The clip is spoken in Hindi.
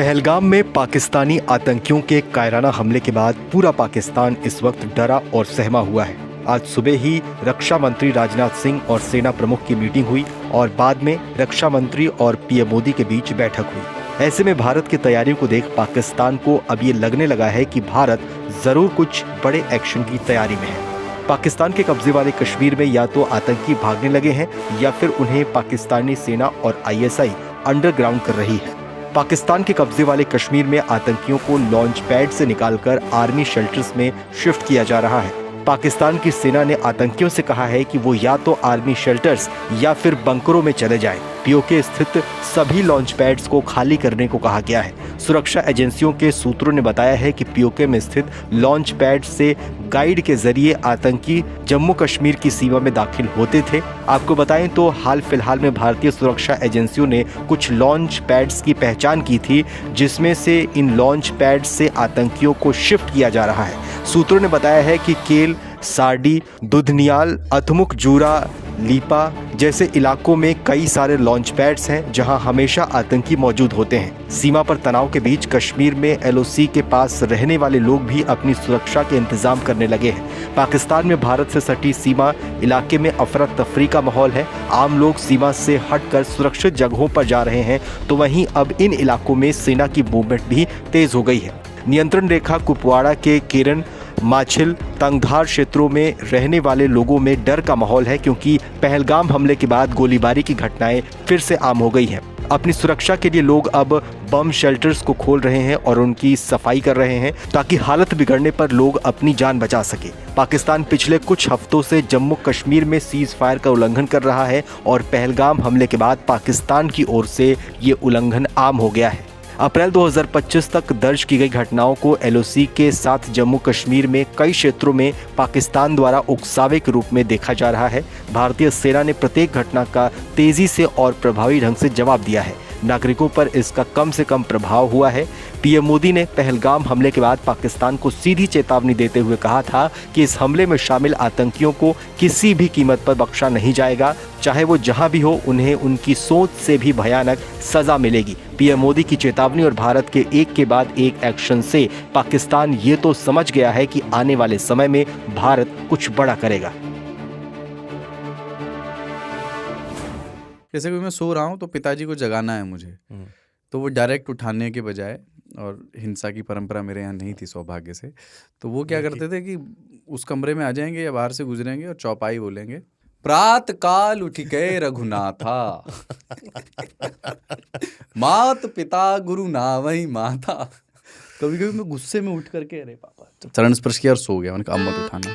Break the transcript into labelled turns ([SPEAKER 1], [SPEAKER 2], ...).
[SPEAKER 1] पहलगाम में पाकिस्तानी आतंकियों के कायराना हमले के बाद पूरा पाकिस्तान इस वक्त डरा और सहमा हुआ है। आज सुबह ही रक्षा मंत्री राजनाथ सिंह और सेना प्रमुख की मीटिंग हुई और बाद में रक्षा मंत्री और पीएम मोदी के बीच बैठक हुई। ऐसे में भारत की तैयारियों को देख पाकिस्तान को अब ये लगने लगा है कि भारत जरूर कुछ बड़े एक्शन की तैयारी में है। पाकिस्तान के कब्जे वाले कश्मीर में या तो आतंकी भागने लगे हैं या फिर उन्हें पाकिस्तानी सेना और आईएसआई अंडरग्राउंड कर रही है। पाकिस्तान के कब्जे वाले कश्मीर में आतंकियों को लॉन्च पैड से निकालकर आर्मी शेल्टर्स में शिफ्ट किया जा रहा है। पाकिस्तान की सेना ने आतंकियों से कहा है कि वो या तो आर्मी शेल्टर्स या फिर बंकरों में चले जाएं। पीओके स्थित सभी लॉन्च पैड्स को खाली करने को कहा गया है। सुरक्षा एजेंसियों के सूत्रों ने बताया है कि पीओके में स्थित लॉन्च पैड से गाइड के जरिए आतंकी जम्मू कश्मीर की सीमा में दाखिल होते थे। आपको बताएं तो हाल फिलहाल में भारतीय सुरक्षा एजेंसियों ने कुछ लॉन्च पैड्स की पहचान की थी, जिसमें से इन लॉन्च पैड्स से आतंकियों को शिफ्ट किया जा रहा है। सूत्रों ने बताया है कि केल, सार्डी, दुधनियाल, अथमुक, जूरा, लीपा जैसे इलाकों में कई सारे लॉन्च पैड्स हैं जहां हमेशा आतंकी मौजूद होते हैं। सीमा पर तनाव के बीच कश्मीर में एलओसी के पास रहने वाले लोग भी अपनी सुरक्षा के इंतजाम करने लगे हैं। पाकिस्तान में भारत से सटी सीमा इलाके में अफरा तफरी का माहौल है। आम लोग सीमा से हटकर सुरक्षित जगहों पर जा रहे हैं, तो वहीं अब इन इलाकों में सेना की मूवमेंट भी तेज हो गई है। नियंत्रण रेखा कुपवाड़ा के केरन, माछिल, तंगधार क्षेत्रों में रहने वाले लोगों में डर का माहौल है, क्योंकि पहलगाम हमले के बाद गोलीबारी की घटनाएं फिर से आम हो गई हैं। अपनी सुरक्षा के लिए लोग अब बम शेल्टर्स को खोल रहे हैं और उनकी सफाई कर रहे हैं, ताकि हालत बिगड़ने पर लोग अपनी जान बचा सके। पाकिस्तान पिछले कुछ हफ्तों से जम्मू कश्मीर में सीज फायर का उल्लंघन कर रहा है और पहलगाम हमले के बाद पाकिस्तान की ओर से ये उल्लंघन आम हो गया है। अप्रैल 2025 तक दर्ज की गई घटनाओं को एलओसी के साथ जम्मू कश्मीर में कई क्षेत्रों में पाकिस्तान द्वारा उकसावे के रूप में देखा जा रहा है। भारतीय सेना ने प्रत्येक घटना का तेजी से और प्रभावी ढंग से जवाब दिया है। नागरिकों पर इसका कम से कम प्रभाव हुआ है। पीएम मोदी ने पहलगाम हमले के बाद पाकिस्तान को सीधी चेतावनी देते हुए कहा था कि इस हमले में शामिल आतंकियों को किसी भी कीमत पर बख्शा नहीं जाएगा, चाहे वो जहां भी हो, उन्हें उनकी सोच से भी भयानक सजा मिलेगी। पीएम मोदी की चेतावनी और भारत के एक के बाद एक एक्शन से पाकिस्तान ये तो समझ गया है कि आने वाले समय में भारत कुछ बड़ा करेगा।
[SPEAKER 2] जैसे कि मैं सो रहा हूँ तो पिताजी को जगाना है मुझे, तो वो डायरेक्ट उठाने के बजाय, और हिंसा की परंपरा मेरे यहाँ नहीं थी सौभाग्य से, तो वो क्या करते थे कि उस कमरे में आ जाएंगे या बाहर से गुजरेंगे और चौपाई बोलेंगे, प्रात काल उठ के रघुनाथा मात पिता गुरु नावई माता। कभी कभी मैं गुस्से में उठ करके अरे पापा, तो चरण स्पर्श किया और सो गया। मैंने कहा अब मत उठाना।